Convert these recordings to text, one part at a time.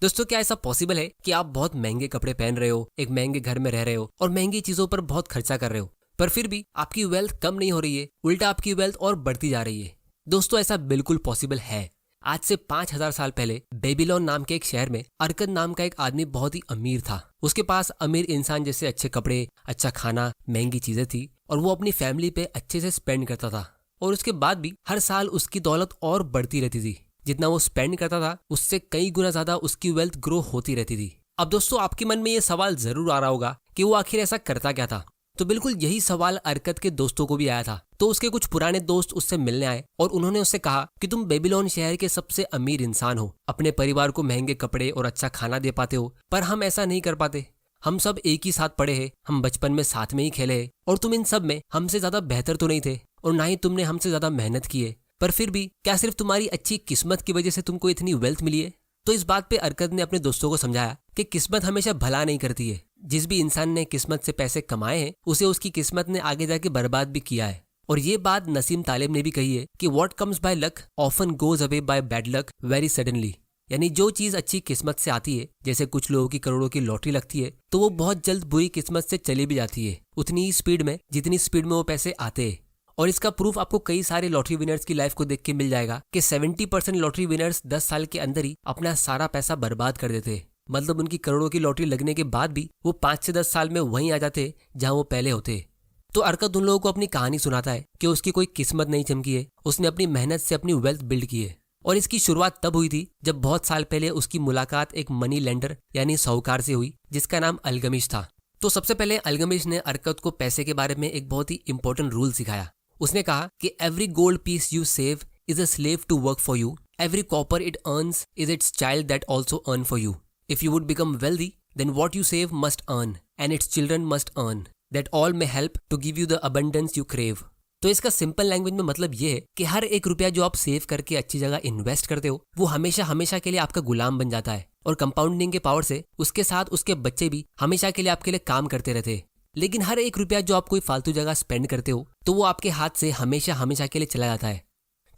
दोस्तों, क्या ऐसा पॉसिबल है कि आप बहुत महंगे कपड़े पहन रहे हो, एक महंगे घर में रह रहे हो और महंगी चीजों पर बहुत खर्चा कर रहे हो, पर फिर भी आपकी वेल्थ कम नहीं हो रही है, उल्टा आपकी वेल्थ और बढ़ती जा रही है? दोस्तों, ऐसा बिल्कुल पॉसिबल है। आज से 5000 साल पहले बेबीलोन नाम के एक शहर में अरकद नाम का एक आदमी बहुत ही अमीर था। उसके पास अमीर इंसान जैसे अच्छे कपड़े, अच्छा खाना, महंगी चीजें थी और वो अपनी फैमिली पे अच्छे से स्पेंड करता था। और उसके बाद भी हर साल उसकी दौलत और बढ़ती रहती थी। जितना वो स्पेंड करता था उससे कई गुना ज्यादा उसकी वेल्थ ग्रो होती रहती थी। अब दोस्तों, आपके मन में ये सवाल जरूर आ रहा होगा कि वो आखिर ऐसा करता क्या था। तो बिल्कुल यही सवाल अरकद के दोस्तों को भी आया था। तो उसके कुछ पुराने दोस्त उससे मिलने आए और उन्होंने उससे कहा कि तुम बेबीलोन शहर के सबसे अमीर इंसान हो, अपने परिवार को महंगे कपड़े और अच्छा खाना दे पाते हो, पर हम ऐसा नहीं कर पाते। हम सब एक ही साथ पढ़े हैं, हम बचपन में साथ में ही खेले हैं और तुम इन सब में हमसे ज्यादा बेहतर तो नहीं थे और ना ही तुमने हमसे ज्यादा मेहनत की है, पर फिर भी क्या सिर्फ तुम्हारी अच्छी किस्मत की वजह से तुमको इतनी वेल्थ मिली है? तो इस बात पे अरकद ने अपने दोस्तों को समझाया कि किस्मत हमेशा भला नहीं करती है। जिस भी इंसान ने किस्मत से पैसे कमाए हैं उसे उसकी किस्मत ने आगे जाके बर्बाद भी किया है। और ये बात नसीम तालिब ने भी कही है कि what comes by luck often goes away by bad luck very suddenly. यानी जो चीज अच्छी किस्मत से आती है, जैसे कुछ लोगों की करोड़ों की लॉटरी लगती है, तो वो बहुत जल्द बुरी किस्मत से चली भी जाती है, उतनी ही स्पीड में जितनी स्पीड में वो पैसे आते हैं। और इसका प्रूफ आपको कई सारे लॉटरी विनर्स की लाइफ को देख के मिल जाएगा कि 70% लॉटरी विनर्स 10 साल के अंदर ही अपना सारा पैसा बर्बाद कर देते। मतलब उनकी करोड़ों की लॉटरी लगने के बाद भी वो 5 से 10 साल में वहीं आ जाते जहां वो पहले होते। तो अरकद उन लोगों को अपनी कहानी सुनाता है कि उसकी कोई किस्मत नहीं चमकी है, उसने अपनी मेहनत से अपनी वेल्थ बिल्ड की है। और इसकी शुरुआत तब हुई थी जब बहुत साल पहले उसकी मुलाकात एक मनी लेंडर यानी साहूकार से हुई जिसका नाम अलगमिश था। तो सबसे पहले अलगमिश ने अरकद को पैसे के बारे में एक बहुत ही इंपॉर्टेंट रूल सिखाया। उसने कहा कि every gold piece you save is a slave to work for you, every copper it earns is its child that also earn for you. If you would become wealthy then what you save must earn and its children must earn, that all may help to give you the abundance you crave. तो इसका simple language में मतलब ये है कि हर एक रुपया जो आप सेव करके अच्छी जगह इन्वेस्ट करते हो वो हमेशा हमेशा के लिए आपका गुलाम बन जाता है। और कंपाउंडिंग के पावर से उसके साथ उसके बच्चे भी हमेशा के लिए आपके लिए काम करते रहते हैं। लेकिन हर एक रुपया जो आप कोई फालतू जगह स्पेंड करते हो तो वो आपके हाथ से हमेशा हमेशा के लिए चला जाता है।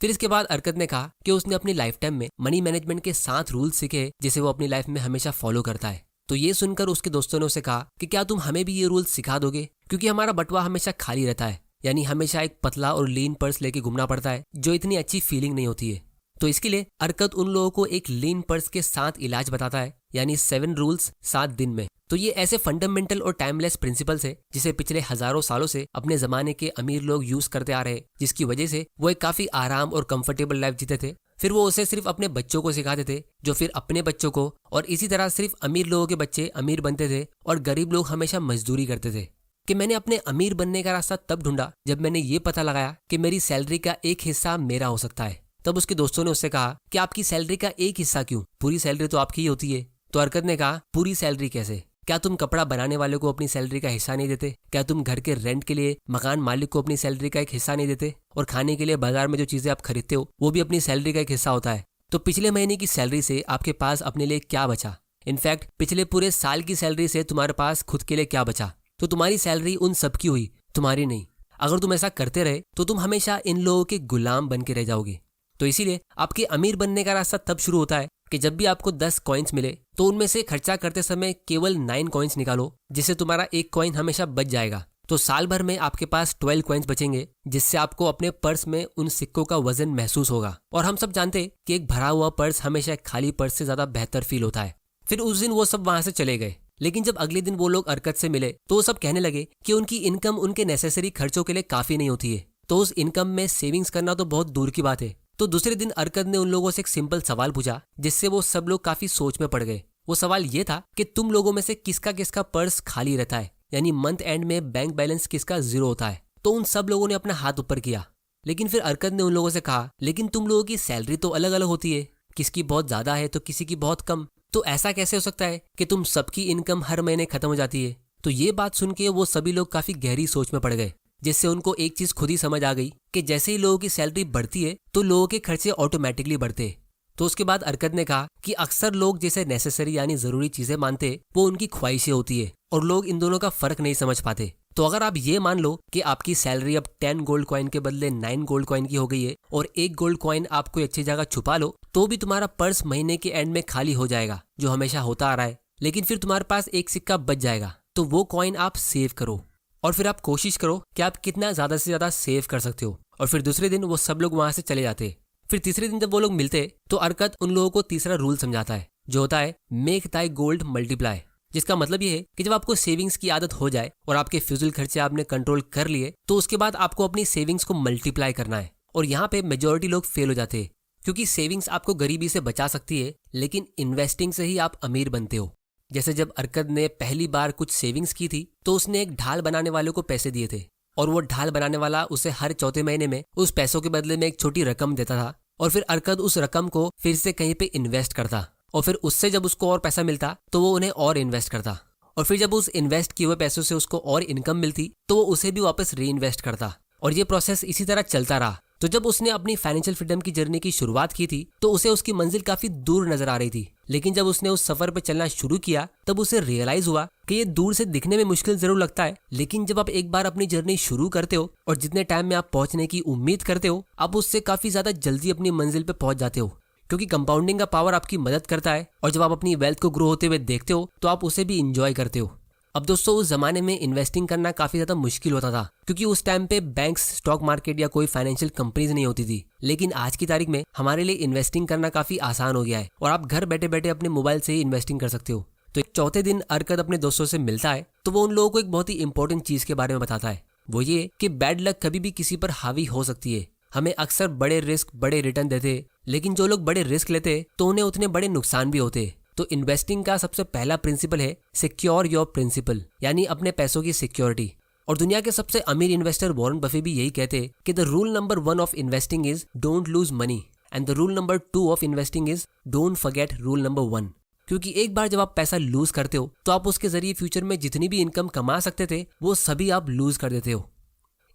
फिर इसके बाद अरकद ने कहा कि उसने अपनी लाइफ टाइम में मनी मैनेजमेंट के 7 रूल्स सीखे जिसे वो अपनी लाइफ में हमेशा फॉलो करता है। तो ये सुनकर उसके दोस्तों ने उसे कहा कि क्या तुम हमें भी ये रूल्स सिखा दोगे, क्योंकि हमारा बटुआ हमेशा खाली रहता है, यानी हमेशा एक पतला और लीन पर्स लेके घूमना पड़ता है जो इतनी अच्छी फीलिंग नहीं होती है। तो इसके लिए अरकद उन लोगों को एक लीन पर्स के 7 इलाज बताता है, यानी 7 रूल्स 7 दिन में। तो ये ऐसे फंडामेंटल और टाइमलेस प्रिंसिपल्स है जिसे पिछले हजारों सालों से अपने जमाने के अमीर लोग यूज करते आ रहे हैं, जिसकी वजह से वो एक काफी आराम और कंफर्टेबल लाइफ जीते थे। फिर वो उसे सिर्फ अपने बच्चों को सिखाते थे जो फिर अपने बच्चों को, और इसी तरह सिर्फ अमीर लोगों के बच्चे अमीर बनते थे और गरीब लोग हमेशा मजदूरी करते थे। कि मैंने अपने अमीर बनने का रास्ता तब ढूंढा जब मैंने ये पता लगाया कि मेरी सैलरी का एक हिस्सा मेरा हो सकता है। तब उसके दोस्तों ने उससे कहा कि आपकी सैलरी का एक हिस्सा क्यों, पूरी सैलरी तो आपकी ही होती है। तो अरकद ने कहा, पूरी सैलरी कैसे? क्या तुम कपड़ा बनाने वाले को अपनी सैलरी का हिस्सा नहीं देते? क्या तुम घर के रेंट के लिए मकान मालिक को अपनी सैलरी का एक हिस्सा नहीं देते? और खाने के लिए बाजार में जो चीजें आप खरीदते हो वो भी अपनी सैलरी का एक हिस्सा होता है। तो पिछले महीने की सैलरी से आपके पास अपने लिए क्या बचा? इनफैक्ट पिछले पूरे साल की सैलरी से तुम्हारे पास खुद के लिए क्या बचा? तो तुम्हारी सैलरी उन सब की हुई, तुम्हारी नहीं। अगर तुम ऐसा करते रहे तो तुम हमेशा इन लोगों के गुलाम बन के रह जाओगे। तो इसीलिए आपके अमीर बनने का रास्ता तब शुरू होता है कि जब भी आपको 10 कॉइन्स मिले तो उनमें से खर्चा करते समय केवल 9 कॉइन्स निकालो, जिससे तुम्हारा एक कॉइन हमेशा बच जाएगा। तो साल भर में आपके पास 12 कॉइन्स बचेंगे, जिससे आपको अपने पर्स में उन सिक्कों का वजन महसूस होगा। और हम सब जानते हैं कि एक भरा हुआ पर्स हमेशा एक खाली पर्स से ज्यादा बेहतर फील होता है। फिर उस दिन वो सब वहां से चले गए, लेकिन जब अगले दिन वो लोग अरकद से मिले तो वो सब कहने लगे कि उनकी इनकम उनके नेसेसरी खर्चों के लिए काफी नहीं होती है, तो उस इनकम में सेविंग्स करना तो बहुत दूर की बात है। तो दूसरे दिन अरकद ने उन लोगों से एक सिंपल सवाल पूछा जिससे वो सब लोग काफी सोच में पड़ गए। वो सवाल ये था कि तुम लोगों में से किसका किसका पर्स खाली रहता है, यानी मंथ एंड में बैंक बैलेंस किसका 0 होता है। तो उन सब लोगों ने अपना हाथ ऊपर किया। लेकिन फिर अरकद ने उन लोगों से कहा, लेकिन तुम लोगों की सैलरी तो अलग अलग होती है, किसकी बहुत ज्यादा है तो किसी की बहुत कम। तो ऐसा कैसे हो सकता है कि तुम सबकी इनकम हर महीने खत्म हो जाती है? तो ये बात सुन के वो सभी लोग काफी गहरी सोच में पड़ गए, जिससे उनको एक चीज खुद ही समझ आ गई कि जैसे ही लोगों की सैलरी बढ़ती है तो लोगों के खर्चे ऑटोमेटिकली बढ़ते हैं। तो उसके बाद अरकद ने कहा कि अक्सर लोग जैसे नेसेसरी यानी जरूरी चीजें मानते वो उनकी ख्वाहिशें होती है और लोग इन दोनों का फर्क नहीं समझ पाते। तो अगर आप ये मान लो कि आपकी सैलरी अब 10 गोल्ड कॉइन के बदले 9 गोल्ड कॉइन की हो गई है और एक गोल्ड कॉइन आप कोई अच्छी जगह छुपा लो, तो भी तुम्हारा पर्स महीने के एंड में खाली हो जाएगा, जो हमेशा होता आ रहा है। लेकिन फिर तुम्हारे पास एक सिक्का बच जाएगा, तो वो कॉइन आप सेव करो और फिर आप कोशिश करो कि आप कितना ज्यादा से ज्यादा सेव कर सकते हो। और फिर दूसरे दिन वो सब लोग वहां से चले जाते। फिर तीसरे दिन जब वो लोग मिलते तो अरकत उन लोगों को तीसरा रूल समझाता है, जो होता है मेक दाई गोल्ड मल्टीप्लाई। जिसका मतलब ये है कि जब आपको सेविंग्स की आदत हो जाए और आपके फिजूल खर्चे आपने कंट्रोल कर लिए, तो उसके बाद आपको अपनी सेविंग्स को मल्टीप्लाई करना है। और यहाँ पे मेजोरिटी लोग फेल हो जाते हैं, क्योंकि सेविंग्स आपको गरीबी से बचा सकती है, लेकिन इन्वेस्टिंग से ही आप अमीर बनते हो। जैसे जब अरकत ने पहली बार कुछ सेविंग्स की थी, तो उसने एक ढाल बनाने वाले को पैसे दिए थे और वो ढाल बनाने वाला उसे हर चौथे महीने में उस पैसों के बदले में एक छोटी रकम देता था। और फिर अरकत उस रकम को फिर से कहीं पे इन्वेस्ट करता और फिर उससे जब उसको और पैसा मिलता तो वो उन्हें और इन्वेस्ट करता और फिर जब उस इन्वेस्ट किए हुए पैसों से उसको और इनकम मिलती तो वो उसे भी वापस री इन्वेस्ट करता और ये प्रोसेस इसी तरह चलता रहा। तो जब उसने अपनी फाइनेंशियल फ्रीडम की जर्नी की शुरुआत की थी तो उसे उसकी मंजिल काफी दूर नजर आ रही थी, लेकिन जब उसने उस सफर पे चलना शुरू किया तब उसे रियलाइज हुआ कि ये दूर से दिखने में मुश्किल जरूर लगता है, लेकिन जब आप एक बार अपनी जर्नी शुरू करते हो और जितने टाइम में आप पहुंचने की उम्मीद करते हो, आप उससे काफी ज्यादा जल्दी अपनी मंजिल पे पहुंच जाते हो, क्योंकि कंपाउंडिंग का पावर आपकी मदद करता है। और जब आप अपनी वेल्थ को ग्रो होते हुए देखते हो तो आप उसे भी इंजॉय करते हो। अब दोस्तों, उस जमाने में इन्वेस्टिंग करना काफी ज्यादा मुश्किल होता था, क्योंकि उस टाइम पे बैंक्स, स्टॉक मार्केट या कोई फाइनेंशियल कंपनीज नहीं होती थी। लेकिन आज की तारीख में हमारे लिए इन्वेस्टिंग करना काफी आसान हो गया है और आप घर बैठे बैठे अपने मोबाइल से ही इन्वेस्टिंग कर सकते हो। तो एक चौथे दिन अरकत अपने दोस्तों से मिलता है तो वो उन लोगों को एक बहुत ही इंपॉर्टेंट चीज के बारे में बताता है। वो ये कि बैड लक कभी भी किसी पर हावी हो सकती है। हमें अक्सर बड़े रिस्क बड़े रिटर्न देते, लेकिन जो लोग बड़े रिस्क लेते तो उन्हें उतने बड़े नुकसान भी होते। तो इन्वेस्टिंग का सबसे पहला प्रिंसिपल है सिक्योर योर प्रिंसिपल, यानी अपने पैसों की सिक्योरिटी। और दुनिया के सबसे अमीर इन्वेस्टर वॉरेन बफे भी यही कहते हैं कि the rule number 1 of investing is don't lose money and the rule number 2 of investing is don't forget rule number 1। क्योंकि एक बार जब आप पैसा लूज करते हो तो आप उसके जरिए फ्यूचर में जितनी भी इनकम कमा सकते थे वो सभी आप लूज कर देते हो।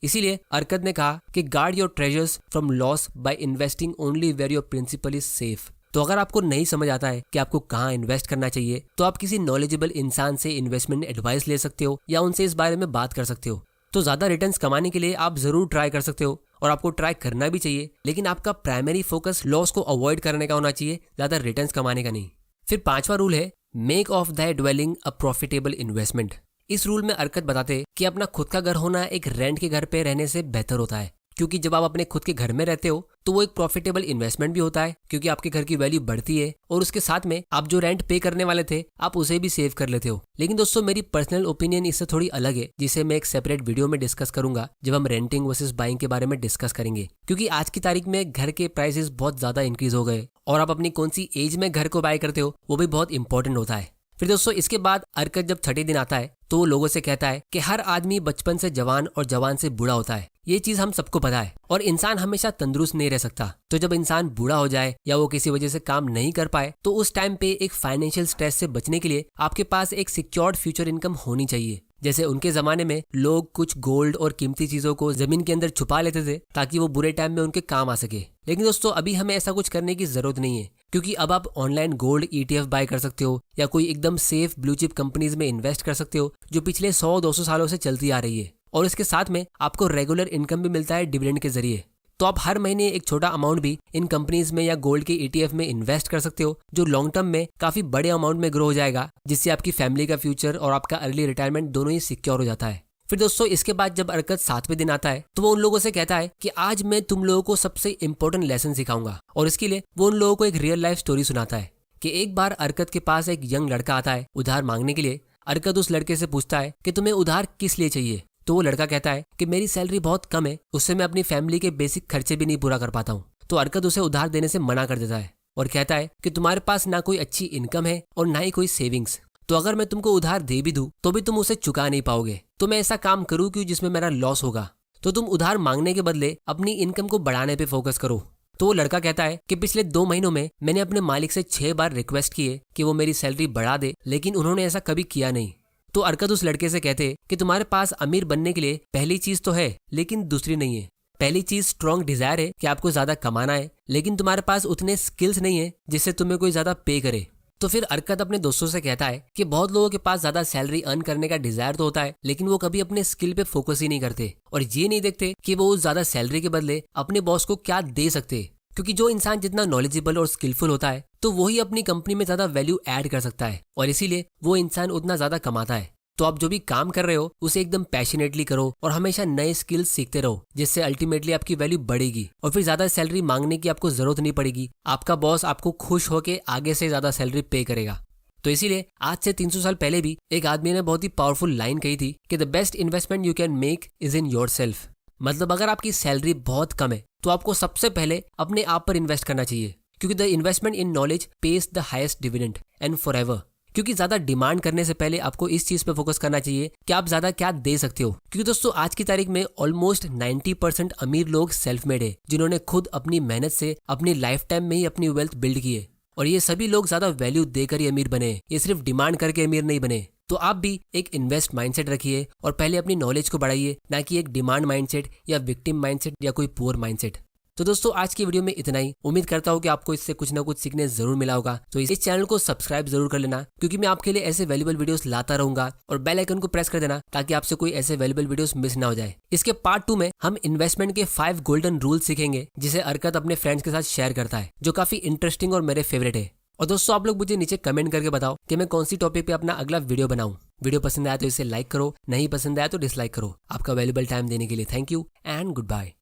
इसीलिए अरकत ने कहा कि guard your treasures from loss by investing only where your principal is safe. तो अगर आपको नहीं समझ आता है कि आपको कहाँ इन्वेस्ट करना चाहिए, तो आप किसी नॉलेजेबल इंसान से इन्वेस्टमेंट एडवाइस ले सकते हो या उनसे इस बारे में बात कर सकते हो। तो ज्यादा रिटर्न्स कमाने के लिए आप जरूर ट्राई कर सकते हो और आपको ट्राई करना भी चाहिए, लेकिन आपका प्राइमरी फोकस लॉस को अवॉइड करने का होना चाहिए, ज्यादा रिटर्न्स कमाने का नहीं। फिर 5वां रूल है make of the dwelling a profitable investment. इस रूल में अरकत बताते कि अपना खुद का घर होना एक रेंट के घर पे रहने से बेहतर होता है, क्योंकि जब आप अपने खुद के घर में रहते हो तो वो एक प्रॉफिटेबल इन्वेस्टमेंट भी होता है, क्योंकि आपके घर की वैल्यू बढ़ती है और उसके साथ में आप जो रेंट पे करने वाले थे आप उसे भी सेव कर लेते हो। लेकिन दोस्तों, मेरी पर्सनल ओपिनियन इससे थोड़ी अलग है, जिसे मैं एक सेपरेट वीडियो में डिस्कस करूंगा जब हम रेंटिंग वर्सेस बाइंग के बारे में डिस्कस करेंगे। क्योंकि आज की तारीख में घर के प्राइसेस बहुत ज्यादा इंक्रीज हो गए और आप अपनी कौन सी एज में घर को बाय करते हो वो भी बहुत इंपॉर्टेंट होता है। फिर दोस्तों, इसके बाद अरकत जब छठे दिन आता है तो वो लोगों से कहता है कि हर आदमी बचपन से जवान और जवान से बूढ़ा होता है। ये चीज हम सबको पता है और इंसान हमेशा तंदुरुस्त नहीं रह सकता। तो जब इंसान बूढ़ा हो जाए या वो किसी वजह से काम नहीं कर पाए तो उस टाइम पे एक फाइनेंशियल स्ट्रेस से बचने के लिए आपके पास एक सिक्योर्ड फ्यूचर इनकम होनी चाहिए। जैसे उनके जमाने में लोग कुछ गोल्ड और कीमती चीजों को जमीन के अंदर छुपा लेते थे ताकि वो बुरे टाइम में उनके काम आ सके। लेकिन दोस्तों, अभी हमें ऐसा कुछ करने की जरूरत नहीं है, क्योंकि अब आप ऑनलाइन गोल्ड ETF बाय कर सकते हो या कोई एकदम सेफ ब्लू चिप कंपनीज में इन्वेस्ट कर सकते हो जो पिछले 100-200 सालों से चलती आ रही है। और इसके साथ में आपको रेगुलर इनकम भी मिलता है डिविडेंड के जरिए। तो आप हर महीने एक छोटा अमाउंट भी इन कंपनीज में या गोल्ड के ETF में इन्वेस्ट कर सकते हो, जो लॉन्ग टर्म में काफी बड़े अमाउंट में ग्रो हो जाएगा, जिससे आपकी फैमिली का फ्यूचर और आपका अर्ली रिटायरमेंट दोनों ही सिक्योर हो जाता है। फिर दोस्तों, इसके बाद जब अरकत 7वें दिन आता है तो वो उन लोगों से कहता है कि आज मैं तुम लोगों को सबसे इंपॉर्टेंट लेसन सिखाऊंगा। और इसके लिए वो उन लोगों को एक रियल लाइफ स्टोरी सुनाता है कि एक बार अरकत के पास एक यंग लड़का आता है उधार मांगने के लिए। अरकत उस लड़के से पूछता है कि तुम्हें उधार किस लिए चाहिए। तो वो लड़का कहता है कि मेरी सैलरी बहुत कम है, उससे मैं अपनी फैमिली के बेसिक खर्चे भी नहीं पूरा कर पाता हूँ। तो अरकत उसे उधार देने से मना कर देता है और कहता है कि तुम्हारे पास ना कोई अच्छी इनकम है और ना ही कोई सेविंग्स, तो अगर मैं तुमको उधार दे भी दूं तो भी तुम उसे चुका नहीं पाओगे। तो मैं ऐसा काम करूँ क्यों जिसमें मेरा लॉस होगा। तो तुम उधार मांगने के बदले अपनी इनकम को बढ़ाने पे फोकस करो। तो वो लड़का कहता है कि पिछले 2 महीनों में मैंने अपने मालिक से 6 बार रिक्वेस्ट किए कि वो मेरी सैलरी बढ़ा दे, लेकिन उन्होंने ऐसा कभी किया नहीं। तो अरकत उस लड़के से कहते कि तुम्हारे पास अमीर बनने के लिए पहली चीज तो है लेकिन दूसरी नहीं है। पहली चीज स्ट्रॉन्ग डिजायर है कि आपको ज्यादा कमाना है, लेकिन तुम्हारे पास उतने स्किल्स नहीं है जिससे तुम्हें कोई ज्यादा पे करे। तो फिर अरकत अपने दोस्तों से कहता है कि बहुत लोगों के पास ज्यादा सैलरी अर्न करने का डिजायर तो होता है, लेकिन वो कभी अपने स्किल पे फोकस ही नहीं करते और ये नहीं देखते कि वो उस ज्यादा सैलरी के बदले अपने बॉस को क्या दे सकते। क्योंकि जो इंसान जितना नॉलेजेबल और स्किलफुल होता है तो वही अपनी कंपनी में ज्यादा वैल्यू ऐड कर सकता है और इसीलिए वो इंसान उतना ज्यादा कमाता है। तो आप जो भी काम कर रहे हो उसे एकदम पैशनेटली करो और हमेशा नए स्किल्स सीखते रहो, जिससे अल्टीमेटली आपकी वैल्यू बढ़ेगी और फिर ज्यादा सैलरी मांगने की आपको जरूरत नहीं पड़ेगी। आपका बॉस आपको खुश होकर आगे से ज्यादा सैलरी पे करेगा। तो इसीलिए आज से 300 साल पहले भी एक आदमी ने बहुत ही पावरफुल लाइन कही थी कि the best investment you can make is in yourself. मतलब अगर आपकी सैलरी बहुत कम है तो आपको सबसे पहले अपने आप पर इन्वेस्ट करना चाहिए, क्योंकि the investment in knowledge page the highest dividend and forever. क्योंकि ज्यादा डिमांड करने से पहले आपको इस चीज पे फोकस करना चाहिए कि आप ज्यादा क्या दे सकते हो। क्योंकि दोस्तों आज की तारीख में ऑलमोस्ट 90% अमीर लोग सेल्फ मेड है, जिन्होंने खुद अपनी मेहनत से अपनी लाइफ टाइम में ही अपनी वेल्थ बिल्ड की है। और ये सभी लोग ज्यादा वैल्यू देकर ही अमीर बने, ये सिर्फ डिमांड करके अमीर नहीं बने। तो आप भी एक इन्वेस्ट माइंडसेट रखिए और पहले अपनी नॉलेज को बढ़ाइए, ना कि एक डिमांड माइंडसेट या विक्टिम माइंडसेट या कोई पुअर माइंडसेट। तो दोस्तों आज की वीडियो में इतना ही। उम्मीद करता हूँ कि आपको इससे कुछ ना कुछ सीखने जरूर मिला होगा। तो इस चैनल को सब्सक्राइब जरूर कर लेना, क्योंकि मैं आपके लिए ऐसे वैल्यूबल वीडियोस लाता रहूंगा, और बेल आइकन को प्रेस कर देना ताकि आपसे कोई ऐसे वैल्यूबल वीडियोस मिस ना हो जाए। इसके पार्ट 2 में हम इन्वेस्टमेंट के 5 गोल्डन रूल सीखेंगे, जिसे अरकत अपने फ्रेंड्स के साथ शेयर करता है, जो काफी इंटरेस्टिंग और मेरे फेवरेट है। और दोस्तों आप लोग मुझे नीचे कमेंट करके बताओ कि मैं कौन सी टॉपिक पे अपना अगला वीडियो बनाऊं। वीडियो पसंद आया तो इसे लाइक करो, नहीं पसंद आया तो डिसलाइक करो। आपका वैल्यूबल टाइम देने के लिए thank you and good bye.